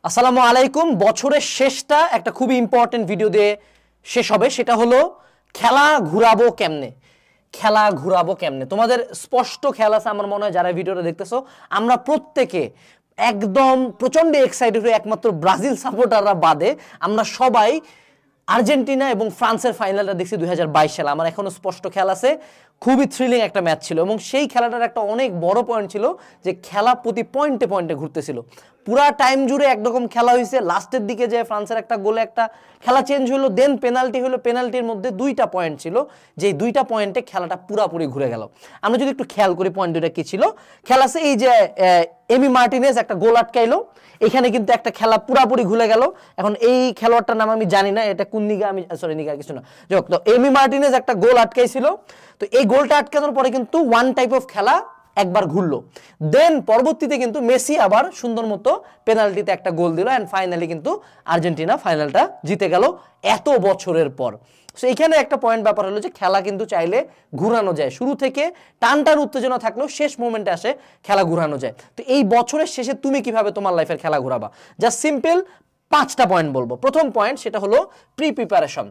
আসসালামু আলাইকুম। বছরের শেষটা একটা খুবই ইম্পর্টেন্ট ভিডিও দিয়ে শেষ হবে, সেটা হলো খেলা ঘুরাবো কেমনে। খেলা ঘুরাবো কেমনে তোমাদের স্পষ্ট খেয়াল আছে আমার মনে হয়, যারা ভিডিওটা দেখতেছো আমরা প্রত্যেকে একদম প্রচন্ড এক্সাইটেড হয়ে, একমাত্র ব্রাজিল সাপোর্টাররা বাদে আমরা সবাই আর্জেন্টিনা এবং ফ্রান্সের ফাইনালটা দেখছি 2022 সালে। আমার এখনো স্পষ্ট খেয়াল আছে, খুবই থ্রিলিং একটা ম্যাচ ছিল এবং সেই খেলাটার একটা অনেক বড় পয়েন্ট ছিল যে খেলা প্রতি পয়েন্টে পয়েন্টে ঘুরতেছিল। পুরা টাইম জুড়ে একরকম খেলা হয়েছে, লাস্টের দিকে যে ফ্রান্সের একটা গোলে একটা খেলা চেঞ্জ হলো, দেন পেনাল্টি হলো, পেনাল্টির মধ্যে দুইটা পয়েন্ট ছিল, যে দুইটা পয়েন্টে খেলাটা পুরাপুরি ঘুরে গেল। আমরা যদি একটু খেয়াল করি পয়েন্ট দুইটা কি ছিল, খেলা আছে এই যে এমি মার্টিনেজ একটা গোল আটকাইলো, এখানে কিন্তু একটা খেলা পুরাপুরি ঘুরে গেল। এখন এই খেলোয়াড়টার নাম আমি জানি না, এটা কোন নিগা, আমি সরি নিগা কিছু না, যাই হোক, তো এমি মার্টিনেজ একটা গোল আটকাইছিল। তো এই গোলটা আটকানোর পরে কিন্তু ওয়ান টাইপ অফ খেলা একবার ঘুরলো, দেন পরবর্তীতে কিন্তু মেসি আবার সুন্দর মতো পেনাল্টিতে একটা গোল দিল, এন্ড ফাইনালি কিন্তু আর্জেন্টিনা ফাইনালটা জিতে গেল এত বছরের পর। সো এইখানে একটা পয়েন্ট ব্যাপার হলো যে খেলা কিন্তু চাইলে ঘুরানো যায়, শুরু থেকে টান টান উত্তেজনা থাকলেও শেষ মোমেন্টে আসে খেলা ঘুরানো যায়। তো এই বছরের শেষে তুমি কিভাবে তোমার লাইফের খেলা ঘুরাবা, জাস্ট সিম্পল 5টা পয়েন্ট বলবো। প্রথম পয়েন্ট সেটা হলো প্রিপারেশন।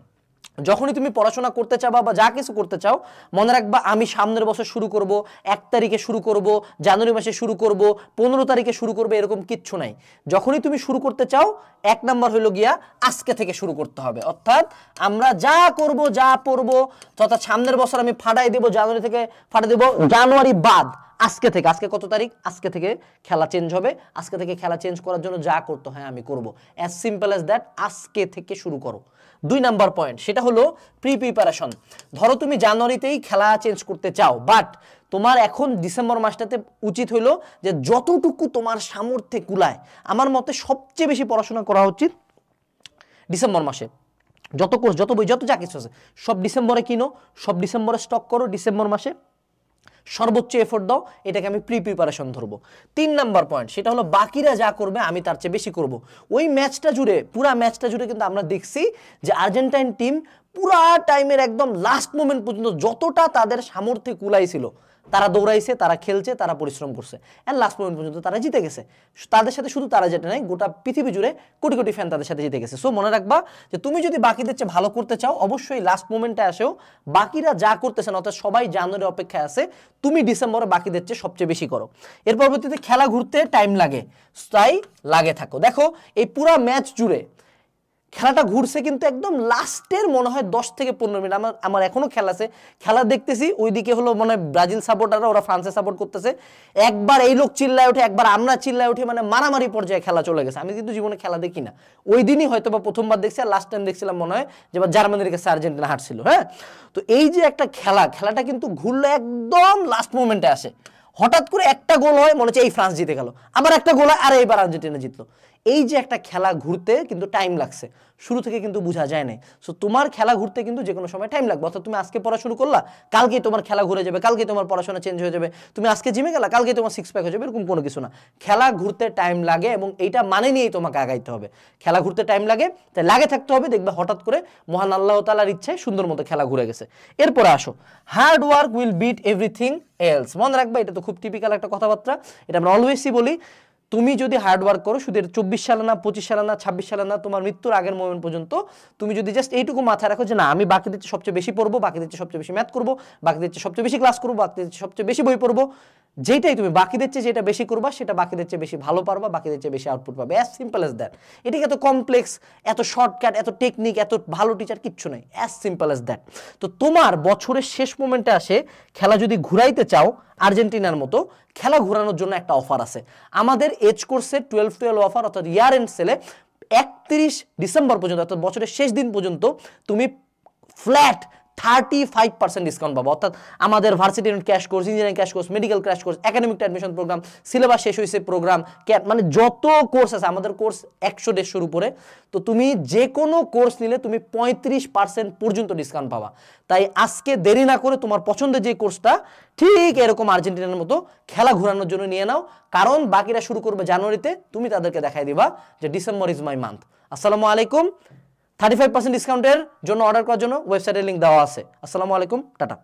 যখনই তুমি পড়াশোনা করতে চাও বা যা কিছু করতে চাও, মনে রাখবা আমি সামনের বছর শুরু করব, 1 তারিখে শুরু করব, জানুয়ারি মাসে শুরু করব, 15 তারিখে শুরু করবে, এরকম কিচ্ছু নাই। যখনই তুমি শুরু করতে চাও, 1 নাম্বার হলো গিয়া আজকে থেকে শুরু করতে হবে। অর্থাৎ আমরা যা করব, যা পড়বো, তথা সামনের বছর আমি ফাটাই দেবো, জানুয়ারি থেকে ফাটাই দেবো, জানুয়ারি বাদ আজকে থেকে, আজকে কত তারিখ, আজকে থেকে খেলা চেঞ্জ হবে, আজকে থেকে খেলা চেঞ্জ করার জন্য যা করতে হয় আমি করব। অ্যাজ সিম্পল অ্যাজ দ্যাট, আজকে থেকে শুরু করো। 2 নাম্বার পয়েন্ট সেটা হলো প্রিপারেশন। ধরো তুমি জানুয়ারিতেই খেলা চেঞ্জ করতে চাও, বাট তোমার এখন ডিসেম্বর মাসটাতে উচিত হইলো যে যতটুকু তোমার সামর্থ্যে কুলায়, আমার মতে সবচেয়ে বেশি পড়াশোনা করা উচিত ডিসেম্বর মাসে। যত কোর্স, যত বই, যত যা কিছু আছে সব ডিসেম্বরে কিনো, সব ডিসেম্বরে স্টক করো, ডিসেম্বর মাসে সর্বোচ্চ এফোর্ট দাও, এটাকে আমি প্রিপারেশন ধরবো। 3 নাম্বার পয়েন্ট সেটা হলো বাকিরা যা করবে আমি তার চেয়ে বেশি করব। ওই ম্যাচটা জুড়ে, পুরা ম্যাচটা জুড়ে কিন্তু আমরা দেখছি যে আর্জেন্টাইন টিম পুরা টাইমের একদম লাস্ট মোমেন্ট পর্যন্ত যতটা তাদের সামর্থ্যে কুলাইছিল তারা দৌড়াইছে, তারা খেলছে, তারা পরিশ্রম করছে, এন্ড লাস্ট মোমেন্ট পর্যন্ত তারা জিতে গেছে। তাদের সাথে শুধু তারা যেটা নাই, গোটা পৃথিবী জুড়ে কোটি কোটি ফ্যান তাদের সাথে জিতে গেছে। সো মনে রাখবা যে তুমি যদি বাকিদের চেয়ে ভালো করতে চাও, অবশ্যই লাস্ট মোমেন্টে আসেও বাকিরা যা করতেছে না, অর্থাৎ সবাই জানুয়ারি অপেক্ষায় আছে, তুমি ডিসেম্বরে বাকিদের চেয়ে সবচেয়ে বেশি করো। এর পরবর্তীতে খেলা ঘুরতে টাইম লাগে, তাই লাগে থাকো। দেখো এই পুরা ম্যাচ জুড়ে খেলাটা ঘুরছে কিন্তু একদম লাস্টের মনে হয় 10 থেকে 15 মিনিট, আমার এখনো খেলা আছে, খেলা দেখতেছি, ওইদিকে হলো মনে হয় ব্রাজিল সাপোর্টাররা, ওরা ফ্রান্সে সাপোর্ট করতেছে, একবার এই লোক চিল্লায় ওঠে, একবার আমরা চিল্লায় উঠে, মানে মারামারি পর্যায়ে খেলা চলে গেছে। আমি কিন্তু জীবনে খেলা দেখি না, ওই দিনই হয়তো বা প্রথমবার দেখছি, আর লাস্ট টাইম দেখছিলাম মনে হয় যে জার্মানির কাছে আর্জেন্টিনা হারছিল। হ্যাঁ, তো এই যে একটা খেলাটা কিন্তু ঘুরলে একদম লাস্ট মোমেন্টে আসে, হঠাৎ করে একটা গোল হয়, মনে হচ্ছে এই ফ্রান্স জিতে গেল, আবার একটা গোল হয়, আর এইবার আর্জেন্টিনা জিতলো। এই যে একটা খেলা ঘুরতে কিন্তু টাইম লাগছে, শুরু থেকে কিন্তু বোঝা যায় না। সো তোমার খেলা ঘুরতে কিন্তু যে কোনো সময় টাইম লাগবে। অর্থাৎ তুমি আজকে পড়া শুরু করলা, কালকেই তোমার খেলা ঘুরে যাবে, কালকেই তোমার পড়াশোনা চেঞ্জ হয়ে যাবে, তুমি আজকে জিমে গেলা, কালকেই তোমার 6 প্যাক হয়ে যাবে, এরকম কোনো কিছু না। খেলা ঘুরতে টাইম লাগে এবং এইটা মানে নিয়েই তোমাকে আগাইতে হবে। খেলা ঘুরতে টাইম লাগে, তাই লাগে থাকতে হবে, দেখবে হঠাৎ করে মহান আল্লাহ তাআলার ইচ্ছায় সুন্দর মতো খেলা ঘুরে গেছে। এরপরে আসো, hard work will beat everything else. মনে রাখবা, এটা তো খুব টিপিক্যাল একটা কথাবার্তা, এটা আমরা অলওয়েজই বলি। তুমি যদি হার্ড ওয়ার্ক করো, শুধু 24 সালে না, 25 সালে না, 26 সালে না, তোমার মৃত্যুর আগের মোমেন্ট পর্যন্ত তুমি যদি জাস্ট এইটুকু মাথায় রাখো যে না, আমি বাকিদের চেয়ে সবচেয়ে বেশি পড়বো, বাকিদের চেয়ে সবচেয়ে বেশি ম্যাথ করবো, বাকিদের চেয়ে সবচেয়ে বেশি ক্লাস করবো, বাকিদের চেয়ে সবচেয়ে বেশি বই পড়বো, যেটাই তুমি বাকিদের চেয়ে যেটা বেশি করবা সেটা বাকিদের চেয়ে বেশি ভালো পারবা, বাকিদের চেয়ে বেশি আউটপুট পাবে। As simple as that. এটাকে এত কমপ্লেক্স, এত শর্টকাট, এত টেকনিক, এত ভালো টিচার কিচ্ছু নেই, অ্যাজ সিম্পল অ্যাজ দ্যাট। তো তোমার বছরের শেষ মোমেন্টে আসে খেলা যদি ঘুরাইতে চাও আর্জেন্টিনার মতো, খেলা ঘুরানোর জন্য একটা অফার আছে আমাদের এজ কোর্সে, 12-12 অফার, অর্থাৎ ইয়ার এন্ড সেলে 31 ডিসেম্বর পর্যন্ত, অর্থাৎ বছরের শেষ দিন পর্যন্ত তুমি ফ্ল্যাট 35% ডিসকাউন্ট পাবো। অর্থাৎ আমাদের varsity crash course, engineering crash course, medical crash course, academic admission programme, syllabus শেষ হয়েছে প্রোগ্রাম, মানে যত কোর্স আছে, আমাদের কোর্স 100-150 উপরে। তো তুমি যে কোনো কোর্স নিলে তুমি 35% পর্যন্ত ডিসকাউন্ট পাবা। তাই আজকে দেরি না করে তোমার পছন্দের যে কোর্সটা ঠিক এরকম আর্জেন্টিনার মতো খেলা ঘোরানোর জন্য নিয়ে নাও, কারণ বাকিরা শুরু করবে জানুয়ারিতে, তুমি তাদেরকে দেখাই দিবা যে ডিসেম্বর ইজ মাই মান্থ। আসসালামু আলাইকুম। 35% ডিসকাউন্টের জন্য অর্ডার করার জন্য ওয়েবসাইটের লিংক দেওয়া আছে। আসসালামু আলাইকুম, টাটা।